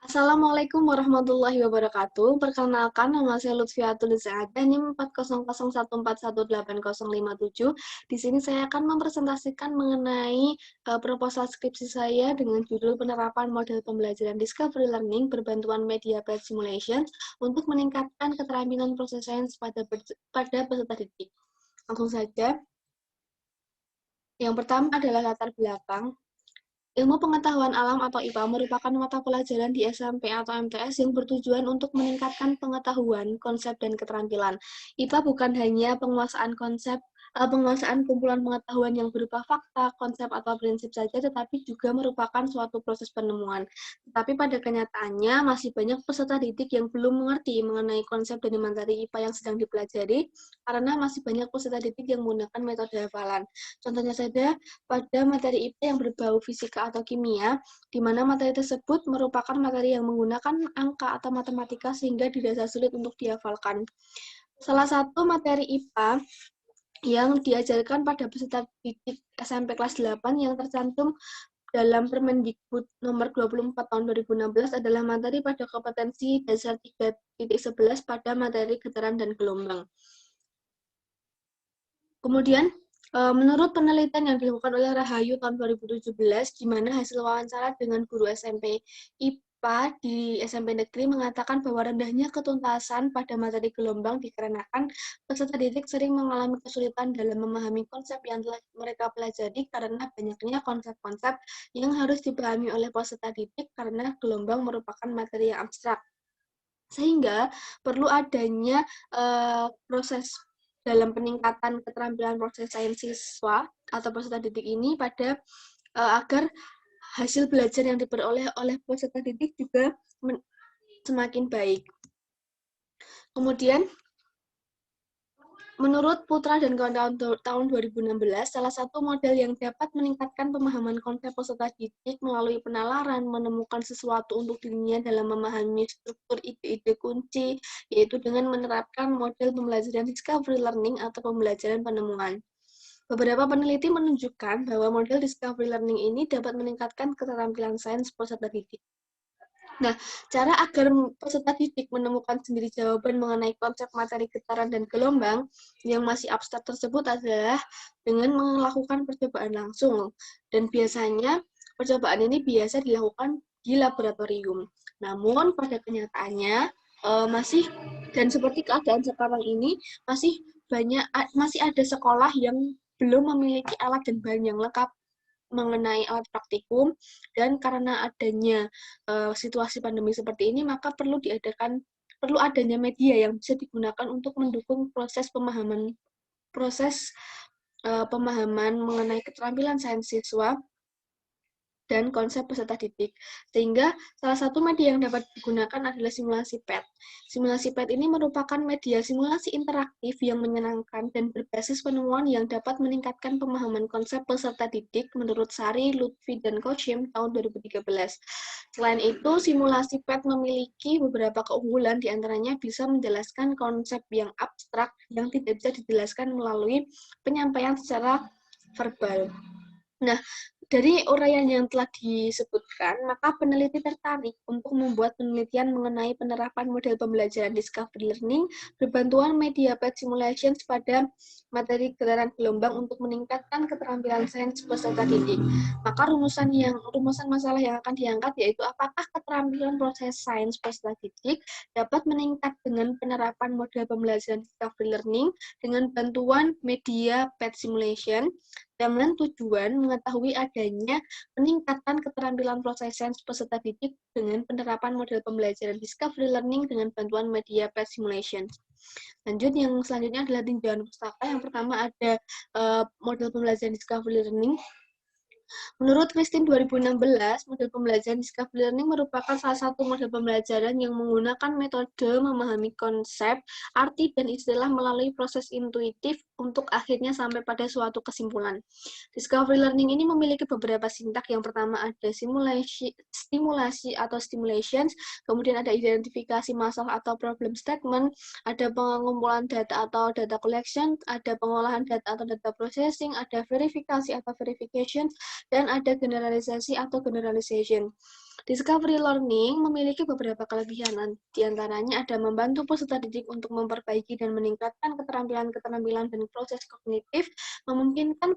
Assalamualaikum warahmatullahi wabarakatuh. Perkenalkan, nama saya Lutfiatul Zaadah, NIM 40014188057. Di sini saya akan mempresentasikan mengenai proposal skripsi saya dengan judul penerapan model pembelajaran Discovery Learning berbantuan Media Based Simulation untuk meningkatkan keterampilan proses sains pada peserta didik. Langsung saja. Yang pertama adalah latar belakang. Ilmu pengetahuan alam atau IPA merupakan mata pelajaran di SMP atau MTS yang bertujuan untuk meningkatkan pengetahuan, konsep, dan keterampilan. IPA bukan hanya penguasaan kumpulan pengetahuan yang berupa fakta, konsep, atau prinsip saja, tetapi juga merupakan suatu proses penemuan. Tetapi pada kenyataannya, masih banyak peserta didik yang belum mengerti mengenai konsep dan materi IPA yang sedang dipelajari, karena masih banyak peserta didik yang menggunakan metode hafalan. Contohnya saja, pada materi IPA yang berbau fisika atau kimia, di mana materi tersebut merupakan materi yang menggunakan angka atau matematika sehingga dirasa sulit untuk dihafalkan. Salah satu materi IPA yang diajarkan pada peserta didik SMP kelas 8 yang tercantum dalam Permendikbud nomor 24 tahun 2016 adalah materi pada kompetensi dasar 3.11 pada materi getaran dan gelombang. Kemudian, menurut penelitian yang dilakukan oleh Rahayu tahun 2017, di mana hasil wawancara dengan guru SMP IPA di SMP Negeri mengatakan bahwa rendahnya ketuntasan pada materi gelombang dikarenakan peserta didik sering mengalami kesulitan dalam memahami konsep yang telah mereka pelajari karena banyaknya konsep-konsep yang harus dipahami oleh peserta didik karena gelombang merupakan materi yang abstrak. Sehingga perlu adanya proses dalam peningkatan keterampilan proses sains siswa atau peserta didik ini agar hasil belajar yang diperoleh oleh peserta didik juga semakin baik. Kemudian, menurut Putra dan kawan-kawan tahun 2016, salah satu model yang dapat meningkatkan pemahaman konsep peserta didik melalui penalaran menemukan sesuatu untuk dirinya dalam memahami struktur ide-ide kunci, yaitu dengan menerapkan model pembelajaran discovery learning atau pembelajaran penemuan. Beberapa peneliti menunjukkan bahwa model discovery learning ini dapat meningkatkan keterampilan sains peserta didik. Nah, cara agar peserta didik menemukan sendiri jawaban mengenai konsep materi getaran dan gelombang yang masih abstrak tersebut adalah dengan melakukan percobaan langsung. Dan biasanya, percobaan ini biasa dilakukan di laboratorium. Namun, pada kenyataannya, dan seperti keadaan sekarang ini, masih ada sekolah yang belum memiliki alat dan bahan yang lengkap mengenai alat praktikum, dan karena adanya situasi pandemi seperti ini, maka perlu adanya media yang bisa digunakan untuk mendukung proses pemahaman mengenai keterampilan sains siswa dan konsep peserta didik. Sehingga salah satu media yang dapat digunakan adalah simulasi PET. Simulasi PET ini merupakan media simulasi interaktif yang menyenangkan dan berbasis penemuan yang dapat meningkatkan pemahaman konsep peserta didik menurut Sari, Lutfi, dan Kochim tahun 2013. Selain itu, simulasi PET memiliki beberapa keunggulan, diantaranya bisa menjelaskan konsep yang abstrak yang tidak bisa dijelaskan melalui penyampaian secara verbal. Nah, dari uraian yang telah disebutkan, maka peneliti tertarik untuk membuat penelitian mengenai penerapan model pembelajaran discovery learning berbantuan media based simulations pada materi getaran gelombang untuk meningkatkan keterampilan sains peserta didik. Maka rumusan masalah yang akan diangkat yaitu apakah keterampilan proses sains peserta didik dapat meningkat dengan penerapan model pembelajaran discovery learning dengan bantuan media based simulation dengan tujuan mengetahui adanya peningkatan keterampilan proses sains peserta didik dengan penerapan model pembelajaran discovery learning dengan bantuan media based simulation. Lanjut, yang selanjutnya adalah tinjauan pustaka. Yang pertama ada model pembelajaran discovery learning. Menurut Christine 2016, model pembelajaran discovery learning merupakan salah satu model pembelajaran yang menggunakan metode memahami konsep, arti, dan istilah melalui proses intuitif untuk akhirnya sampai pada suatu kesimpulan. Discovery learning ini memiliki beberapa sintak. Yang pertama ada stimulasi atau stimulations, kemudian ada identifikasi masalah atau problem statement, ada pengumpulan data atau data collection, ada pengolahan data atau data processing, ada verifikasi atau verification, dan ada generalisasi atau generalization. Discovery learning memiliki beberapa kelebihan, di antaranya ada membantu peserta didik untuk memperbaiki dan meningkatkan keterampilan-keterampilan dan proses kognitif, memungkinkan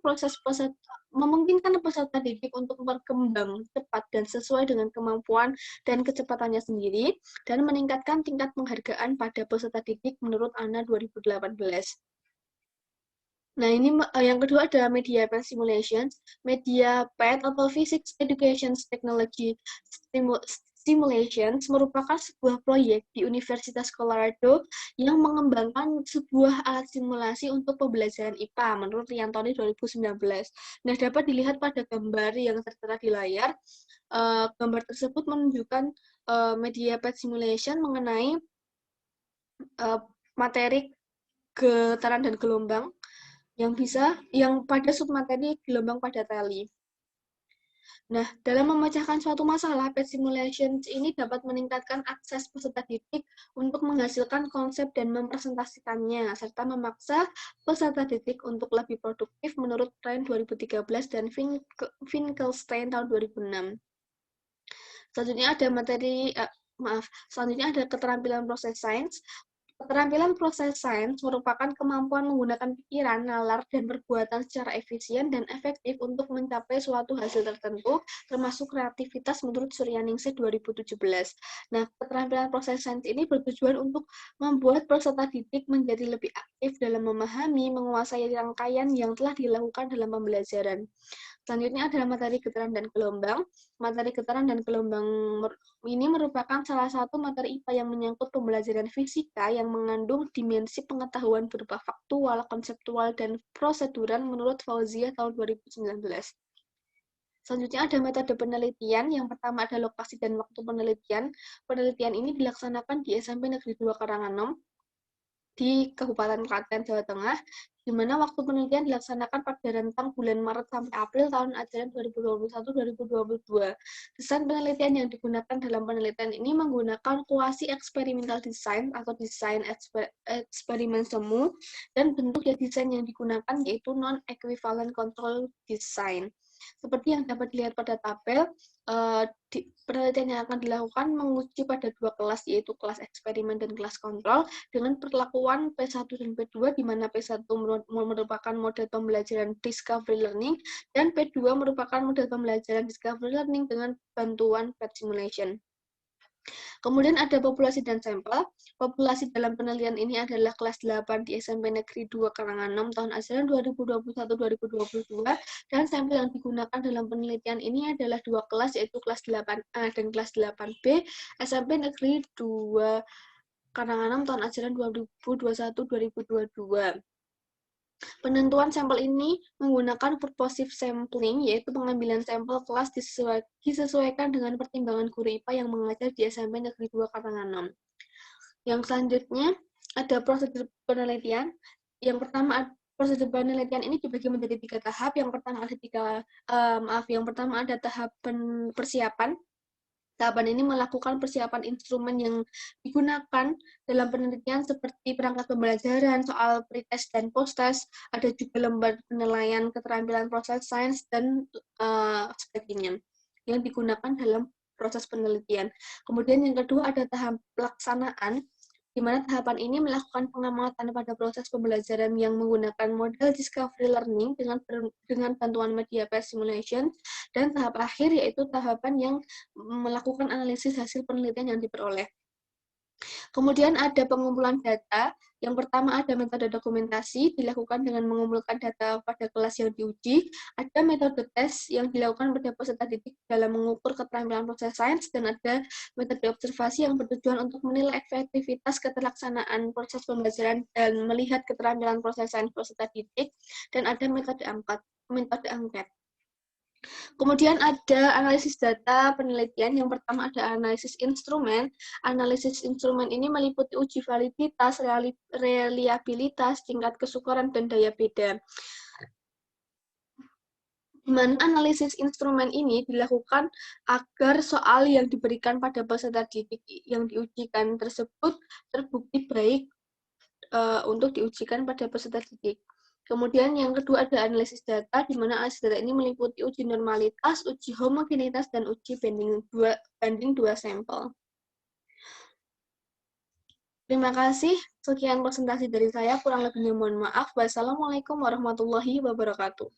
peserta didik untuk berkembang cepat dan sesuai dengan kemampuan dan kecepatannya sendiri, dan meningkatkan tingkat penghargaan pada peserta didik menurut ANA 2018. Nah, ini yang kedua adalah media PET simulations. Media PET atau Physics Education Technology Simulations merupakan sebuah proyek di Universitas Colorado yang mengembangkan sebuah alat simulasi untuk pembelajaran IPA menurut Riantoni 2019. Nah, dapat dilihat pada gambar yang tertera di layar. Gambar tersebut menunjukkan media PET simulation mengenai materi getaran dan gelombang yang pada submateri gelombang pada tali. Nah, dalam memecahkan suatu masalah, PET simulation ini dapat meningkatkan akses peserta didik untuk menghasilkan konsep dan mempresentasikannya, serta memaksa peserta didik untuk lebih produktif menurut tren 2013 dan Finkelstein tahun 2006. Selanjutnya ada keterampilan proses sains. Keterampilan proses sains merupakan kemampuan menggunakan pikiran, nalar, dan perbuatan secara efisien dan efektif untuk mencapai suatu hasil tertentu, termasuk kreativitas menurut Suryaningsih 2017. Nah, keterampilan proses sains ini bertujuan untuk membuat peserta didik menjadi lebih aktif dalam memahami, menguasai rangkaian yang telah dilakukan dalam pembelajaran. Selanjutnya adalah materi getaran dan gelombang. Materi getaran dan gelombang ini merupakan salah satu materi IPA yang menyangkut pembelajaran fisika yang mengandung dimensi pengetahuan berupa faktual, konseptual, dan prosedural menurut Fauziah tahun 2019. Selanjutnya ada metode penelitian. Yang pertama ada lokasi dan waktu penelitian. Penelitian ini dilaksanakan di SMP Negeri 2 Karanganom di Kabupaten Klaten, Jawa Tengah, di mana waktu penelitian dilaksanakan pada rentang bulan Maret sampai April tahun ajaran 2021-2022. Desain penelitian yang digunakan dalam penelitian ini menggunakan quasi experimental design atau desain eksperimen semu, dan bentuk desain yang digunakan yaitu non-equivalent control design. Seperti yang dapat dilihat pada tabel, penelitian yang akan dilakukan menguji pada dua kelas, yaitu kelas eksperimen dan kelas kontrol, dengan perlakuan P1 dan P2, di mana P1 merupakan model pembelajaran discovery learning, dan P2 merupakan model pembelajaran discovery learning dengan bantuan PET simulation. Kemudian ada populasi dan sampel. Populasi dalam penelitian ini adalah kelas 8 di SMP Negeri 2 Karanganom tahun ajaran 2021-2022, dan sampel yang digunakan dalam penelitian ini adalah dua kelas, yaitu kelas 8A dan kelas 8B SMP Negeri 2 Karanganom tahun ajaran 2021-2022. Penentuan sampel ini menggunakan purposive sampling, yaitu pengambilan sampel kelas disesuaikan dengan pertimbangan guru IPA yang mengajar di SMP Negeri 2 Karanganom. Yang selanjutnya ada prosedur penelitian. Yang pertama, prosedur penelitian ini dibagi menjadi 3 tahap. Yang pertama ada tahap persiapan. Tahapan ini melakukan persiapan instrumen yang digunakan dalam penelitian seperti perangkat pembelajaran, soal pretest dan posttest, ada juga lembar penilaian keterampilan proses sains, dan sebagainya yang digunakan dalam proses penelitian. Kemudian yang kedua ada tahap pelaksanaan, di mana tahapan ini melakukan pengamatan pada proses pembelajaran yang menggunakan model discovery learning dengan bantuan media PET simulation, dan tahap akhir yaitu tahapan yang melakukan analisis hasil penelitian yang diperoleh. Kemudian ada pengumpulan data. Yang pertama ada metode dokumentasi, dilakukan dengan mengumpulkan data pada kelas yang diuji. Ada metode tes yang dilakukan pada peserta didik dalam mengukur keterampilan proses sains, dan ada metode observasi yang bertujuan untuk menilai efektivitas keterlaksanaan proses pembelajaran dan melihat keterampilan proses sains peserta didik, dan ada metode angket. Kemudian ada analisis data penelitian. Yang pertama ada analisis instrumen. Analisis instrumen ini meliputi uji validitas, reliabilitas, tingkat kesukaran, dan daya beda. Di mana analisis instrumen ini dilakukan agar soal yang diberikan pada peserta didik yang diujikan tersebut terbukti baik untuk diujikan pada peserta didik. Kemudian yang kedua ada analisis data, di mana analisis data ini meliputi uji normalitas, uji homogenitas, dan uji banding dua sampel. Terima kasih. Sekian presentasi dari saya. Kurang lebihnya mohon maaf. Wassalamualaikum warahmatullahi wabarakatuh.